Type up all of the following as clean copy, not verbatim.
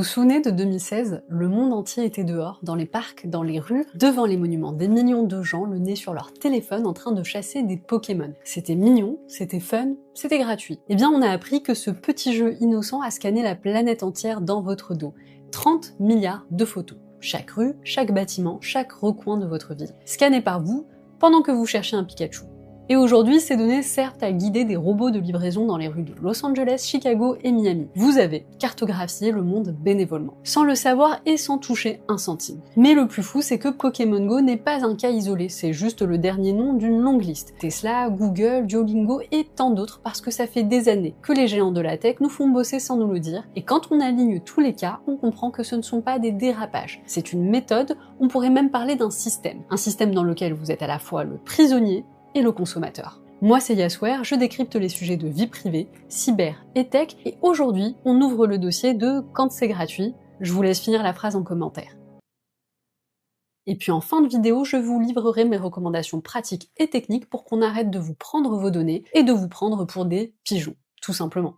vous souvenez de 2016? Le monde entier était dehors, dans les parcs, dans les rues, devant les monuments. Des millions de gens, le nez sur leur téléphone, en train de chasser des Pokémon. C'était mignon, c'était fun, c'était gratuit. Eh bien, on a appris que ce petit jeu innocent a scanné la planète entière dans votre dos. 30 milliards de photos. Chaque rue, chaque bâtiment, chaque recoin de votre vie. Scannés par vous, pendant que vous cherchez un Pikachu. Et aujourd'hui, ces données servent à guider des robots de livraison dans les rues de Los Angeles, Chicago et Miami. Vous avez cartographié le monde bénévolement, sans le savoir et sans toucher un centime. Mais le plus fou, c'est que Pokémon Go n'est pas un cas isolé, c'est juste le dernier nom d'une longue liste. Tesla, Google, Duolingo et tant d'autres, parce que ça fait des années que les géants de la tech nous font bosser sans nous le dire, et quand on aligne tous les cas, on comprend que ce ne sont pas des dérapages. C'est une méthode, on pourrait même parler d'un système. Un système dans lequel vous êtes à la fois le prisonnier et le consommateur. Moi c'est Yasware, je décrypte les sujets de vie privée, cyber et tech, et aujourd'hui on ouvre le dossier de quand c'est gratuit. Je vous laisse finir la phrase en commentaire. Et puis en fin de vidéo, je vous livrerai mes recommandations pratiques et techniques pour qu'on arrête de vous prendre vos données et de vous prendre pour des pigeons, tout simplement.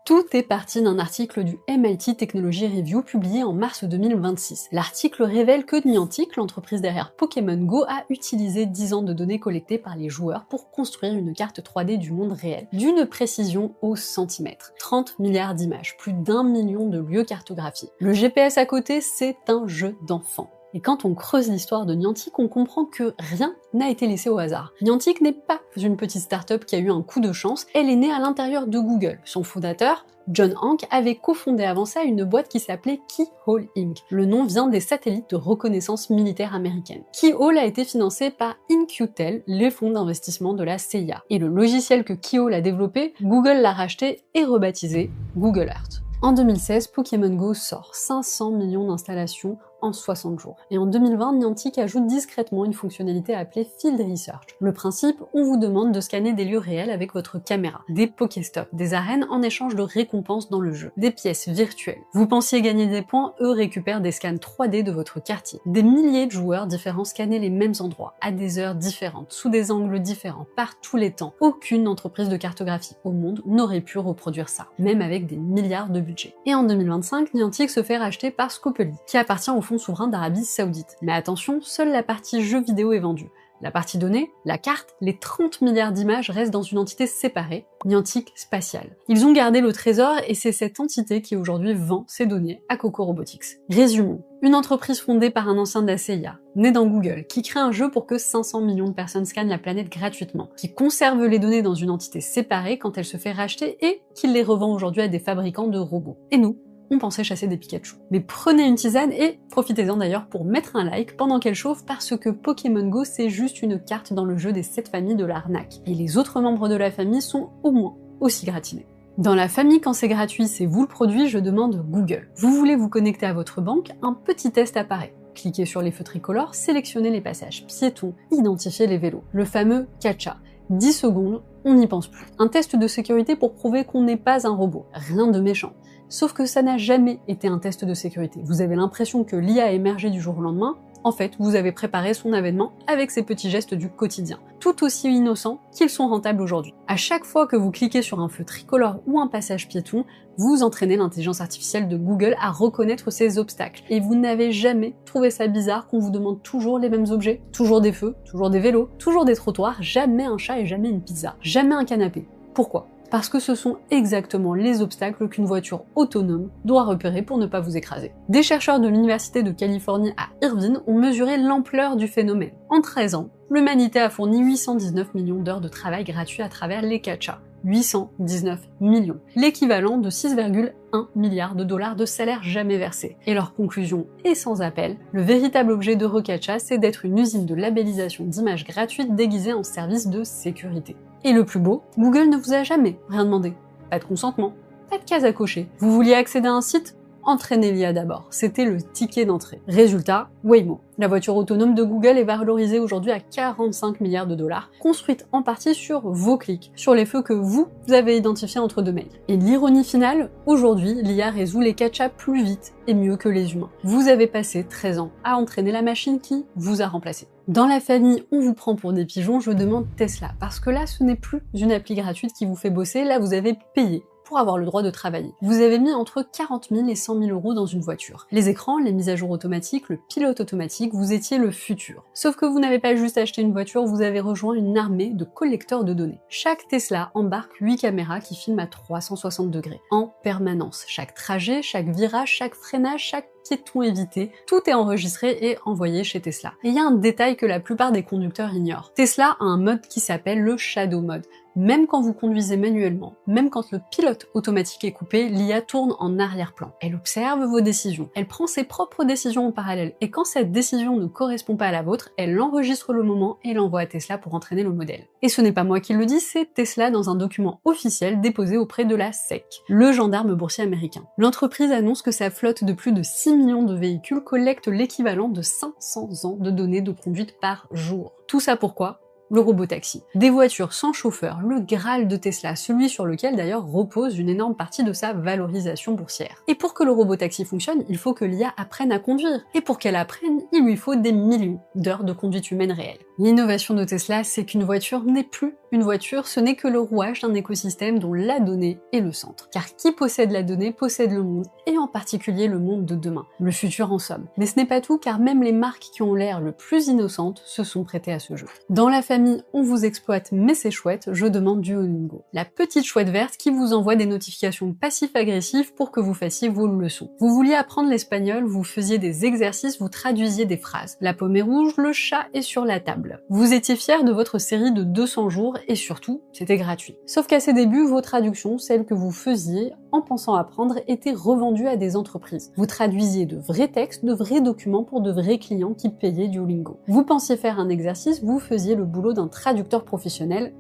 Tout est parti d'un article du MIT Technology Review publié en mars 2026. L'article révèle que Niantic, l'entreprise derrière Pokémon Go, a utilisé 10 ans de données collectées par les joueurs pour construire une carte 3D du monde réel, d'une précision au centimètre. 30 milliards d'images, plus d'1 million de lieux cartographiés. Le GPS à côté, c'est un jeu d'enfant. Et quand on creuse l'histoire de Niantic, on comprend que rien n'a été laissé au hasard. Niantic n'est pas une petite start-up qui a eu un coup de chance, elle est née à l'intérieur de Google. Son fondateur, John Hanke, avait cofondé avant ça une boîte qui s'appelait Keyhole Inc. Le nom vient des satellites de reconnaissance militaire américaine. Keyhole a été financé par In-Q-Tel, les fonds d'investissement de la CIA. Et le logiciel que Keyhole a développé, Google l'a racheté et rebaptisé Google Earth. En 2016, Pokémon Go sort 500 millions d'installations en 60 jours. Et en 2020, Niantic ajoute discrètement une fonctionnalité appelée Field Research. Le principe, on vous demande de scanner des lieux réels avec votre caméra, des Pokéstops, des arènes en échange de récompenses dans le jeu, des pièces virtuelles. Vous pensiez gagner des points, eux récupèrent des scans 3D de votre quartier. Des milliers de joueurs différents scanner les mêmes endroits, à des heures différentes, sous des angles différents, par tous les temps. Aucune entreprise de cartographie au monde n'aurait pu reproduire ça, même avec des milliards de budget. Et en 2025, Niantic se fait racheter par Scopely, qui appartient au fonds souverain d'Arabie Saoudite. Mais attention, seule la partie jeux vidéo est vendue. La partie données, la carte, les 30 milliards d'images restent dans une entité séparée, Niantic Spatial. Ils ont gardé le trésor et c'est cette entité qui aujourd'hui vend ces données à Coco Robotics. Résumons. Une entreprise fondée par un ancien de la CIA, né dans Google, qui crée un jeu pour que 500 millions de personnes scannent la planète gratuitement, qui conserve les données dans une entité séparée quand elle se fait racheter et qui les revend aujourd'hui à des fabricants de robots. Et nous, on pensait chasser des Pikachu. Mais prenez une tisane et profitez-en d'ailleurs pour mettre un like pendant qu'elle chauffe parce que Pokémon Go c'est juste une carte dans le jeu des 7 familles de l'arnaque. Et les autres membres de la famille sont au moins aussi gratinés. Dans la famille, quand c'est gratuit, c'est vous le produit, je demande Google. Vous voulez vous connecter à votre banque, un petit test apparaît. Cliquez sur les feux tricolores, sélectionnez les passages piétons, identifiez les vélos. Le fameux CAPTCHA. 10 secondes, on n'y pense plus. Un test de sécurité pour prouver qu'on n'est pas un robot. Rien de méchant. Sauf que ça n'a jamais été un test de sécurité. Vous avez l'impression que l'IA a émergé du jour au lendemain. En fait, vous avez préparé son avènement avec ces petits gestes du quotidien, tout aussi innocents qu'ils sont rentables aujourd'hui. À chaque fois que vous cliquez sur un feu tricolore ou un passage piéton, vous entraînez l'intelligence artificielle de Google à reconnaître ces obstacles. Et vous n'avez jamais trouvé ça bizarre qu'on vous demande toujours les mêmes objets, toujours des feux, toujours des vélos, toujours des trottoirs, jamais un chat et jamais une pizza, jamais un canapé. Pourquoi ? Parce que ce sont exactement les obstacles qu'une voiture autonome doit repérer pour ne pas vous écraser. Des chercheurs de l'Université de Californie à Irvine ont mesuré l'ampleur du phénomène. En 13 ans, l'humanité a fourni 819 millions d'heures de travail gratuit à travers les CAPTCHA. 819 millions. L'équivalent de 6,1 milliards de dollars de salaire jamais versés. Et leur conclusion est sans appel, le véritable objet de ReCAPTCHA, c'est d'être une usine de labellisation d'images gratuites déguisée en service de sécurité. Et le plus beau, Google ne vous a jamais rien demandé. Pas de consentement, pas de case à cocher. Vous vouliez accéder à un site ? Entraînez l'IA d'abord. C'était le ticket d'entrée. Résultat, Waymo. La voiture autonome de Google est valorisée aujourd'hui à 45 milliards de dollars, construite en partie sur vos clics, sur les feux que vous avez identifiés entre deux mails. Et l'ironie finale, aujourd'hui, l'IA résout les CAPTCHA plus vite et mieux que les humains. Vous avez passé 13 ans à entraîner la machine qui vous a remplacé. Dans la famille, on vous prend pour des pigeons, je demande Tesla, parce que là, ce n'est plus une appli gratuite qui vous fait bosser, là vous avez payé pour avoir le droit de travailler. Vous avez mis entre 40 000 et 100 000 euros dans une voiture. Les écrans, les mises à jour automatiques, le pilote automatique, vous étiez le futur. Sauf que vous n'avez pas juste acheté une voiture, vous avez rejoint une armée de collecteurs de données. Chaque Tesla embarque 8 caméras qui filment à 360 degrés, en permanence. Chaque trajet, chaque virage, chaque freinage, chaque piéton évité, tout est enregistré et envoyé chez Tesla. Et il y a un détail que la plupart des conducteurs ignorent. Tesla a un mode qui s'appelle le Shadow Mode. Même quand vous conduisez manuellement, même quand le pilote automatique est coupé, l'IA tourne en arrière-plan. Elle observe vos décisions, elle prend ses propres décisions en parallèle, et quand cette décision ne correspond pas à la vôtre, elle enregistre le moment et l'envoie à Tesla pour entraîner le modèle. Et ce n'est pas moi qui le dis, c'est Tesla dans un document officiel déposé auprès de la SEC, le gendarme boursier américain. L'entreprise annonce que sa flotte de plus de 6 millions de véhicules collecte l'équivalent de 500 ans de données de conduite par jour. Tout ça pourquoi ? Le robotaxi. Des voitures sans chauffeur, le Graal de Tesla, celui sur lequel d'ailleurs repose une énorme partie de sa valorisation boursière. Et pour que le robotaxi fonctionne, il faut que l'IA apprenne à conduire. Et pour qu'elle apprenne, il lui faut des millions d'heures de conduite humaine réelle. L'innovation de Tesla, c'est qu'une voiture n'est plus une voiture, ce n'est que le rouage d'un écosystème dont la donnée est le centre. Car qui possède la donnée possède le monde, et en particulier le monde de demain. Le futur en somme. Mais ce n'est pas tout, car même les marques qui ont l'air le plus innocentes se sont prêtées à ce jeu. Dans la famille, on vous exploite, mais c'est chouette, je demande Duolingo. La petite chouette verte qui vous envoie des notifications passif-agressives pour que vous fassiez vos leçons. Vous vouliez apprendre l'espagnol, vous faisiez des exercices, vous traduisiez des phrases. La pomme est rouge, le chat est sur la table. Vous étiez fier de votre série de 200 jours et surtout, c'était gratuit. Sauf qu'à ses débuts, vos traductions, celles que vous faisiez en pensant apprendre, étaient revendues à des entreprises. Vous traduisiez de vrais textes, de vrais documents pour de vrais clients qui payaient Duolingo. Vous pensiez faire un exercice, vous faisiez le boulot d'un traducteur professionnel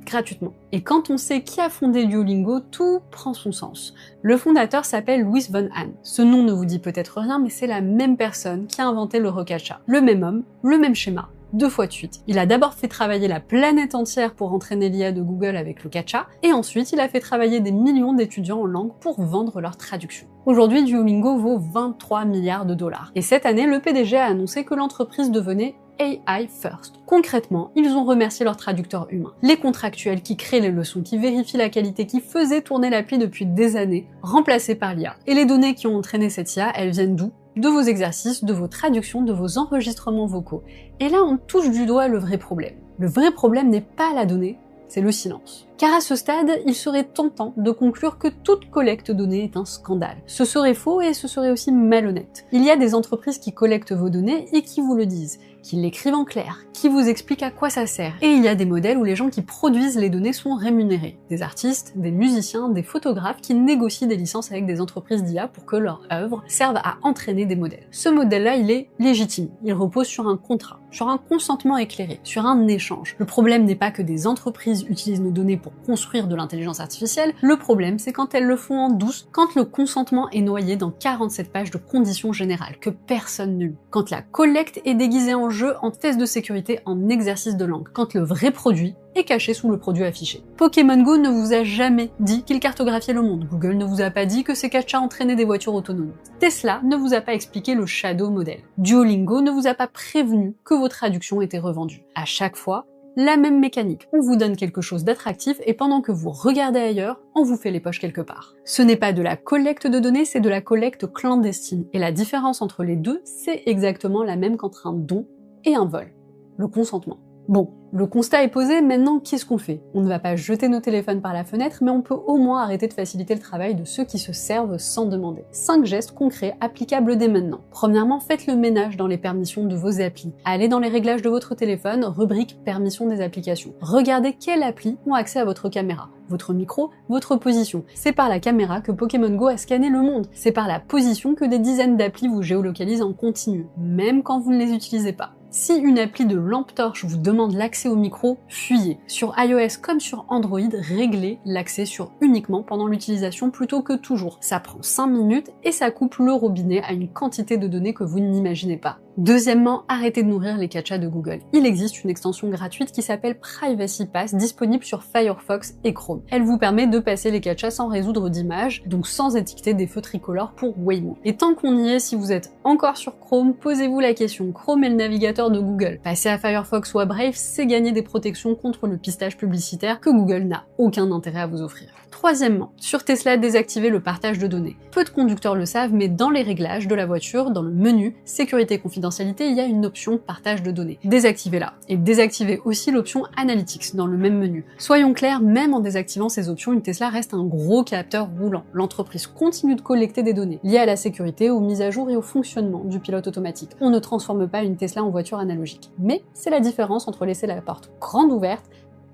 gratuitement. Et quand on sait qui a fondé Duolingo, tout prend son sens. Le fondateur s'appelle Louis von Ahn. Ce nom ne vous dit peut-être rien, mais c'est la même personne qui a inventé le recacha. Le même homme, le même schéma. 2 fois de suite. Il a d'abord fait travailler la planète entière pour entraîner l'IA de Google avec le CAPTCHA, et ensuite il a fait travailler des millions d'étudiants en langue pour vendre leur traduction. Aujourd'hui, Duolingo vaut 23 milliards de dollars. Et cette année, le PDG a annoncé que l'entreprise devenait AI First. Concrètement, ils ont remercié leurs traducteurs humains. Les contractuels qui créent les leçons, qui vérifient la qualité, qui faisaient tourner l'appli depuis des années, remplacés par l'IA. Et les données qui ont entraîné cette IA, elles viennent d'où ? De vos exercices, de vos traductions, de vos enregistrements vocaux. Et là, on touche du doigt le vrai problème. Le vrai problème n'est pas la donnée, c'est le silence. Car à ce stade, il serait tentant de conclure que toute collecte de données est un scandale. Ce serait faux et ce serait aussi malhonnête. Il y a des entreprises qui collectent vos données et qui vous le disent, qui l'écrivent en clair, qui vous expliquent à quoi ça sert. Et il y a des modèles où les gens qui produisent les données sont rémunérés. Des artistes, des musiciens, des photographes qui négocient des licences avec des entreprises d'IA pour que leurs œuvres servent à entraîner des modèles. Ce modèle-là, il est légitime. Il repose sur un contrat, sur un consentement éclairé, sur un échange. Le problème n'est pas que des entreprises utilisent nos données pour construire de l'intelligence artificielle, le problème c'est quand elles le font en douce, quand le consentement est noyé dans 47 pages de conditions générales que personne ne lit, quand la collecte est déguisée en jeu, en test de sécurité, en exercice de langue, quand le vrai produit est caché sous le produit affiché. Pokémon Go ne vous a jamais dit qu'il cartographiait le monde. Google ne vous a pas dit que ses CAPTCHA entraînaient des voitures autonomes. Tesla ne vous a pas expliqué le Shadow Model. Duolingo ne vous a pas prévenu que vos traductions étaient revendues. À chaque fois, la même mécanique. On vous donne quelque chose d'attractif et pendant que vous regardez ailleurs, on vous fait les poches quelque part. Ce n'est pas de la collecte de données, c'est de la collecte clandestine. Et la différence entre les deux, c'est exactement la même qu'entre un don et un vol. Le consentement. Bon, le constat est posé, maintenant qu'est-ce qu'on fait ? On ne va pas jeter nos téléphones par la fenêtre, mais on peut au moins arrêter de faciliter le travail de ceux qui se servent sans demander. 5 gestes concrets applicables dès maintenant. Premièrement, faites le ménage dans les permissions de vos applis. Allez dans les réglages de votre téléphone, rubrique permissions des applications. Regardez quelles applis ont accès à votre caméra, votre micro, votre position. C'est par la caméra que Pokémon Go a scanné le monde. C'est par la position que des dizaines d'applis vous géolocalisent en continu, même quand vous ne les utilisez pas. Si une appli de lampe torche vous demande l'accès au micro, fuyez. Sur iOS comme sur Android, réglez l'accès sur uniquement pendant l'utilisation plutôt que toujours. Ça prend 5 minutes et ça coupe le robinet à une quantité de données que vous n'imaginez pas. Deuxièmement, arrêtez de nourrir les CAPTCHA de Google. Il existe une extension gratuite qui s'appelle Privacy Pass, disponible sur Firefox et Chrome. Elle vous permet de passer les CAPTCHA sans résoudre d'image, donc sans étiqueter des feux tricolores pour Waymo. Et tant qu'on y est, si vous êtes encore sur Chrome, posez-vous la question. Chrome est le navigateur de Google. Passer à Firefox ou à Brave, c'est gagner des protections contre le pistage publicitaire que Google n'a aucun intérêt à vous offrir. Troisièmement, sur Tesla, désactivez le partage de données. Peu de conducteurs le savent, mais dans les réglages de la voiture, dans le menu Sécurité et confidentialité, il y a une option partage de données. Désactivez-la. Et désactivez aussi l'option Analytics dans le même menu. Soyons clairs, même en désactivant ces options, une Tesla reste un gros capteur roulant. L'entreprise continue de collecter des données liées à la sécurité, aux mises à jour et au fonctionnement du pilote automatique. On ne transforme pas une Tesla en voiture analogique. Mais c'est la différence entre laisser la porte grande ouverte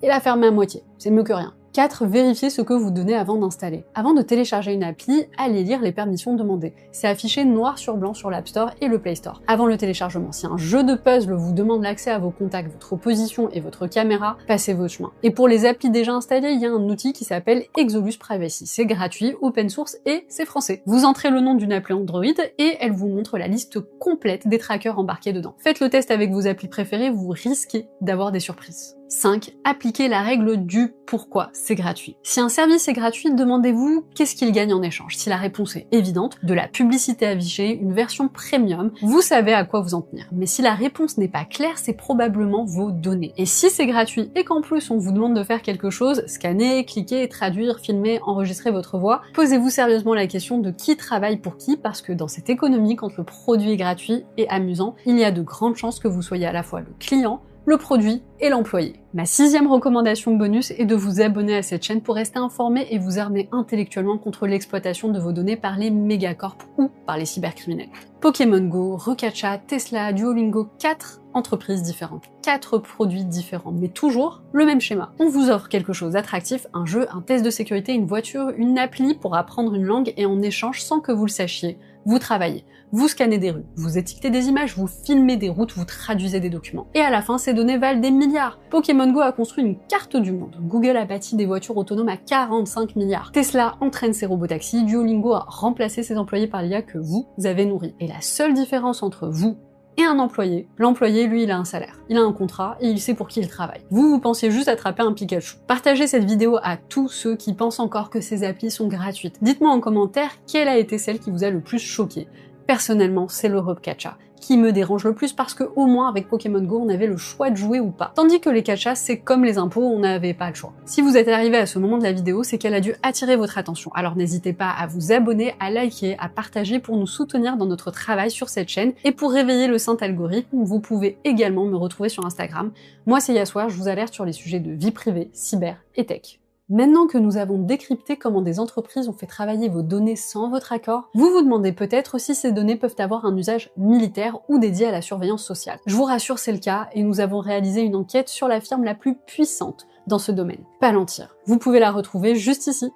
et la fermer à moitié. C'est mieux que rien. 4. Vérifiez ce que vous donnez avant d'installer. Avant de télécharger une appli, allez lire les permissions demandées. C'est affiché noir sur blanc sur l'App Store et le Play Store. Avant le téléchargement, si un jeu de puzzle vous demande l'accès à vos contacts, votre position et votre caméra, passez votre chemin. Et pour les applis déjà installées, il y a un outil qui s'appelle Exolus Privacy. C'est gratuit, open source et c'est français. Vous entrez le nom d'une appli Android et elle vous montre la liste complète des trackers embarqués dedans. Faites le test avec vos applis préférées, vous risquez d'avoir des surprises. 5. Appliquez la règle du pourquoi c'est gratuit. Si un service est gratuit, demandez-vous qu'est-ce qu'il gagne en échange. Si la réponse est évidente, de la publicité affichée, une version premium, vous savez à quoi vous en tenir. Mais si la réponse n'est pas claire, c'est probablement vos données. Et si c'est gratuit et qu'en plus on vous demande de faire quelque chose, scanner, cliquer, traduire, filmer, enregistrer votre voix, posez-vous sérieusement la question de qui travaille pour qui, parce que dans cette économie, quand le produit est gratuit et amusant, il y a de grandes chances que vous soyez à la fois le client, le produit et l'employé. Ma 6e recommandation bonus est de vous abonner à cette chaîne pour rester informé et vous armer intellectuellement contre l'exploitation de vos données par les mégacorps ou par les cybercriminels. Pokémon Go, Recatcha, Tesla, Duolingo, 4 entreprises différentes, 4 produits différents, mais toujours le même schéma. On vous offre quelque chose d'attractif, un jeu, un test de sécurité, une voiture, une appli pour apprendre une langue et en échange, sans que vous le sachiez, vous travaillez, vous scannez des rues, vous étiquetez des images, vous filmez des routes, vous traduisez des documents. Et à la fin, ces données valent des milliards. Pokémon Go a construit une carte du monde. Google a bâti des voitures autonomes à 45 milliards. Tesla entraîne ses robotaxis. Duolingo a remplacé ses employés par l'IA que vous avez nourri. Et la seule différence entre vous et un employé, l'employé, lui, il a un salaire, il a un contrat et il sait pour qui il travaille. Vous pensiez juste attraper un Pikachu. Partagez cette vidéo à tous ceux qui pensent encore que ces applis sont gratuites. Dites-moi en commentaire quelle a été celle qui vous a le plus choqué. Personnellement, c'est le Recatcha qui me dérange le plus parce que au moins avec Pokémon Go, on avait le choix de jouer ou pas. Tandis que les CAPTCHA, c'est comme les impôts, on n'avait pas le choix. Si vous êtes arrivé à ce moment de la vidéo, c'est qu'elle a dû attirer votre attention. Alors n'hésitez pas à vous abonner, à liker, à partager pour nous soutenir dans notre travail sur cette chaîne. Et pour réveiller le saint algorithme, vous pouvez également me retrouver sur Instagram. Moi, c'est Yassoir, je vous alerte sur les sujets de vie privée, cyber et tech. Maintenant que nous avons décrypté comment des entreprises ont fait travailler vos données sans votre accord, vous vous demandez peut-être si ces données peuvent avoir un usage militaire ou dédié à la surveillance sociale. Je vous rassure, c'est le cas, et nous avons réalisé une enquête sur la firme la plus puissante dans ce domaine, Palantir. Vous pouvez la retrouver juste ici.